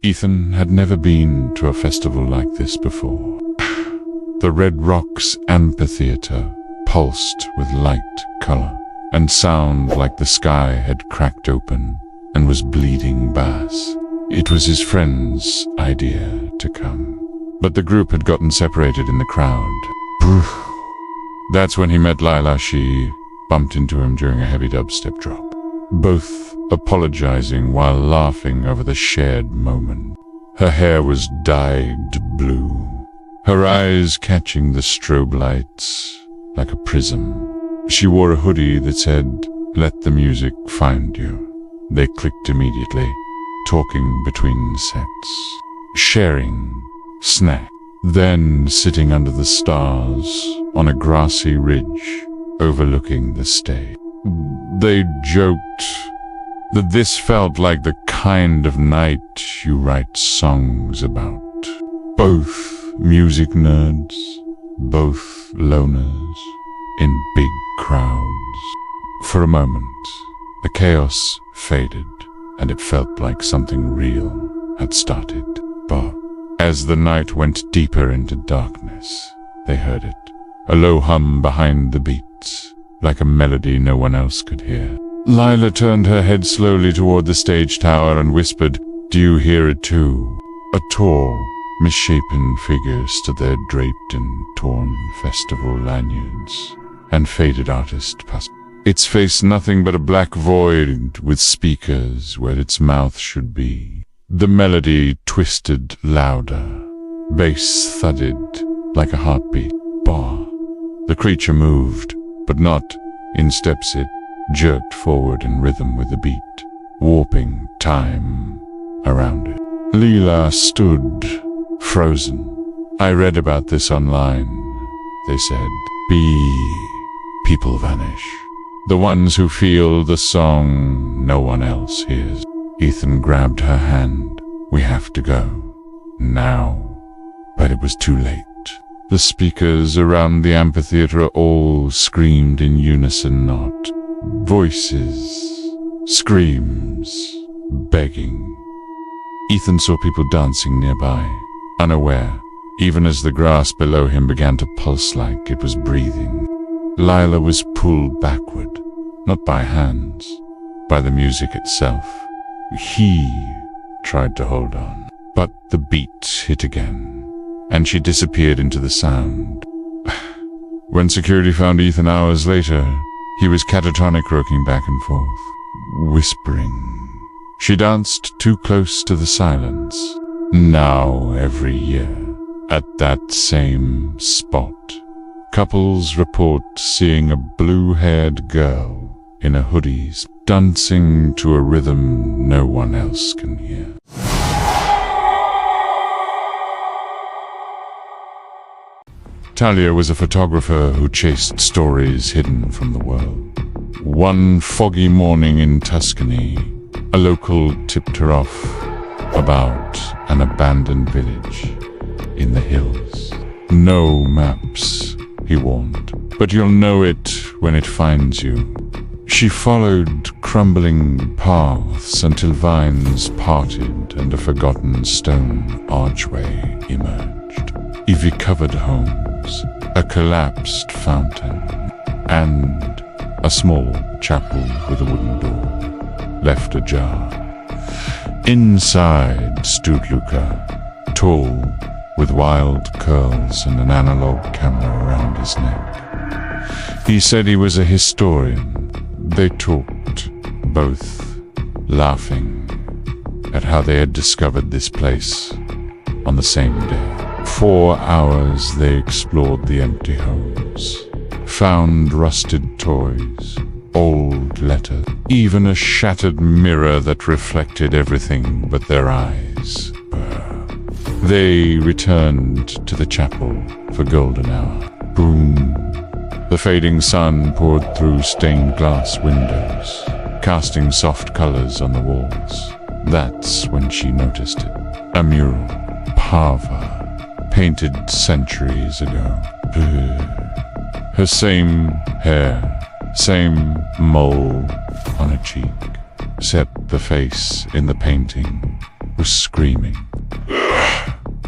Ethan had never been to a festival like this before. The Red Rocks amphitheater pulsed with light, color, and sound like the sky had cracked open and was bleeding bass. It was his friend's idea to come, but the group had gotten separated in the crowd. That's when he met Lila. She bumped into him during a heavy dubstep drop, both apologizing while laughing over the shared moment. Her hair was dyed blue, her eyes catching the strobe lights like a prism. She wore a hoodie that said, "Let the music find you." They clicked immediately, talking between sets, sharing snack, then sitting under the stars on a grassy ridge overlooking the stage. They joked that this felt like the kind of night you write songs about. Both music nerds, both loners, in big crowds. For a moment, the chaos faded, and it felt like something real had started. But as the night went deeper into darkness, they heard it, a low hum behind the beats, like a melody no one else could hear. Lila turned her head slowly toward the stage tower and whispered, "Do you hear it too?" A tall, misshapen figure stood there draped in torn festival lanyards and faded artist passed. Its face nothing but a black void with speakers where its mouth should be. The melody twisted louder. Bass thudded like a heartbeat. Bah. The creature moved, but not in steps. It jerked forward in rhythm with the beat, warping time around it. Leela stood, frozen. "I read about this online," they said. People vanish. The ones who feel the song no one else hears." Ethan grabbed her hand. "We have to go. Now." But it was too late. The speakers around the amphitheater all screamed in unison, not voices, screams, begging. Ethan saw people dancing nearby, unaware, even as the grass below him began to pulse like it was breathing. Lila was pulled backward, not by hands, by the music itself. He tried to hold on, but the beat hit again, and she disappeared into the sound. When security found Ethan hours later, he was catatonic, rocking back and forth, whispering. She danced too close to the silence. Now, every year, at that same spot, couples report seeing a blue-haired girl in a hoodie dancing to a rhythm no one else can hear. Talia was a photographer who chased stories hidden from the world. One foggy morning in Tuscany, a local tipped her off about an abandoned village in the hills. "No maps," he warned, "but you'll know it when it finds you." She followed crumbling paths until vines parted and a forgotten stone archway emerged. Ivy-covered homes, a collapsed fountain, and a small chapel with a wooden door, left ajar. Inside stood Luca, tall, with wild curls and an analog camera around his neck. He said he was a historian. They talked, both laughing at how they had discovered this place on the same day. 4 hours they explored the empty homes, found rusted toys, old letters, even a shattered mirror that reflected everything but their eyes. They returned to the chapel for golden hour. Boom. The fading sun poured through stained glass windows, casting soft colors on the walls. That's when she noticed it. A mural, Pava, painted centuries ago. Her same hair, same mole on a cheek, set the face in the painting was screaming.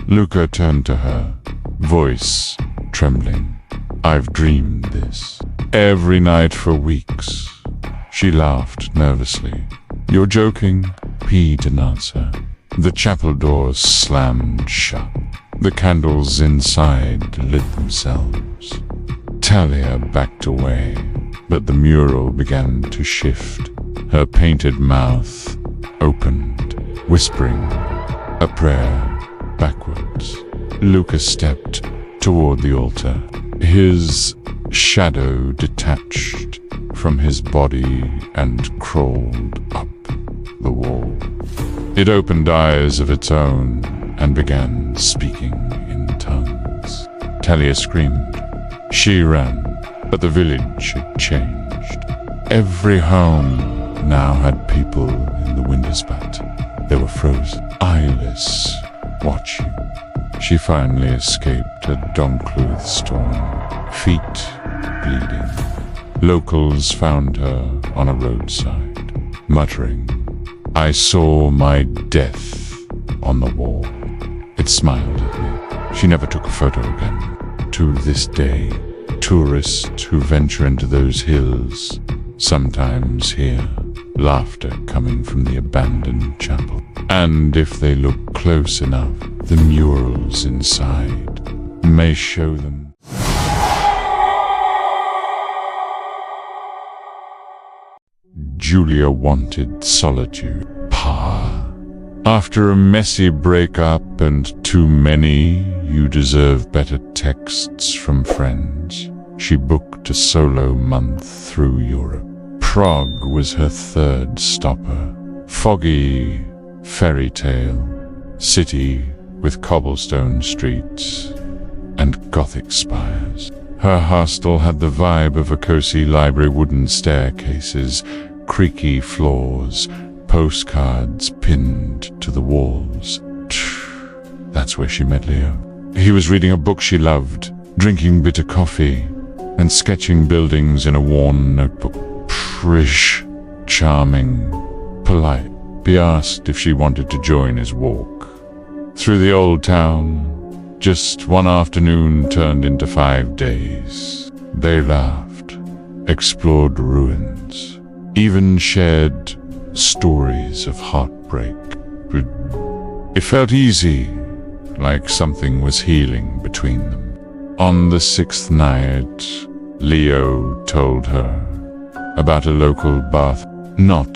Luca turned to her, voice trembling. "I've dreamed this every night for weeks." She laughed nervously. "You're joking?" He didn't answer. The chapel doors slammed shut. The candles inside lit themselves. Talia backed away, but the mural began to shift. Her painted mouth opened, whispering a prayer backwards. Lucas stepped toward the altar. His shadow detached from his body and crawled up the wall. It opened eyes of its own and began speaking in tongues. Talia screamed. She ran, but the village had changed. Every home now had people in the windows, but they were frozen, eyeless, watching. She finally escaped a Doncluth storm, feet bleeding. Locals found her on a roadside, muttering, "I saw my death on the wall." It smiled at me. She never took a photo again. To this day, tourists who venture into those hills sometimes hear laughter coming from the abandoned chapel. And if they look close enough, the murals inside may show them. Julia wanted solitude. After a messy breakup and too many "you deserve better" texts from friends, she booked a solo month through Europe. Prague was her third stopper. Foggy fairy tale city with cobblestone streets and Gothic spires. Her hostel had the vibe of a cozy library, wooden staircases, creaky floors, postcards pinned to the walls. That's where she met Leo. He was reading a book she loved, drinking bitter coffee, and sketching buildings in a worn notebook. Prish, charming, polite. He asked if she wanted to join his walk through the old town. Just one afternoon turned into 5 days. They laughed, explored ruins, even shared stories of heartbreak. It felt easy, like something was healing between them. On the 6th night, Leo told her about a local bath. "Not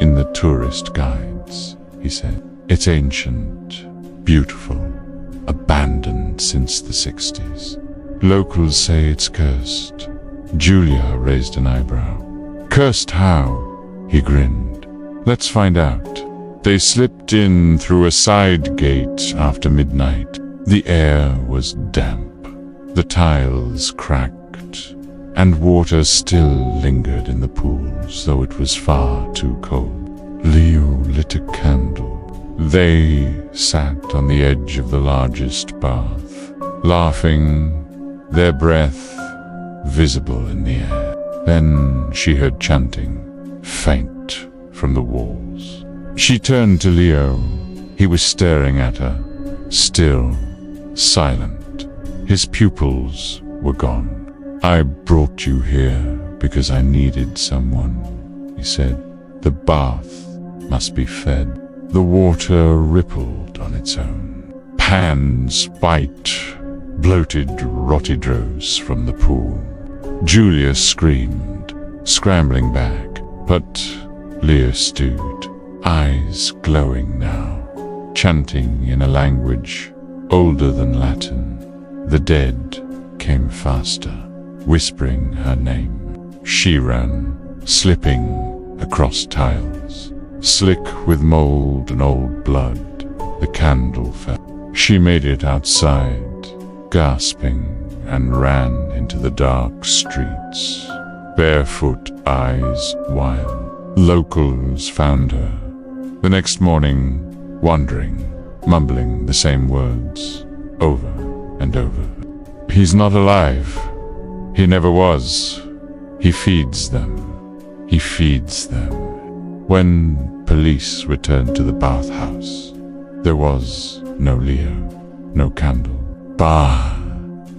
in the tourist guides," he said. "It's ancient, beautiful, abandoned since the 60s. Locals say it's cursed." Julia raised an eyebrow. "Cursed how?" He grinned. "Let's find out." They slipped in through a side gate after midnight. The air was damp, the tiles cracked, and water still lingered in the pools, though it was far too cold. Leo lit a candle. They sat on the edge of the largest bath, laughing, their breath visible in the air. Then she heard chanting, faint from the walls. She turned to Leo. He was staring at her, still, silent. His pupils were gone. "I brought you here because I needed someone," he said. "The bath must be fed." The water rippled on its own. Pans, white, bloated rotted rose from the pool. Julia screamed, scrambling back, but Leo stood, eyes glowing now, chanting in a language older than Latin. The dead came faster, whispering her name. She ran, slipping across tiles, slick with mold and old blood. The candle fell. She made it outside, gasping, and ran into the dark streets, barefoot, eyes wild. Locals found her the next morning, wandering, mumbling the same words over and over. "He's not alive. He never was. He feeds them. He feeds them." When police returned to the bathhouse, There was no Leo, no candle. Bah!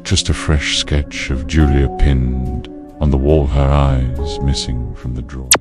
Just a fresh sketch of Julia pinned on the wall, her eyes missing from the drawing.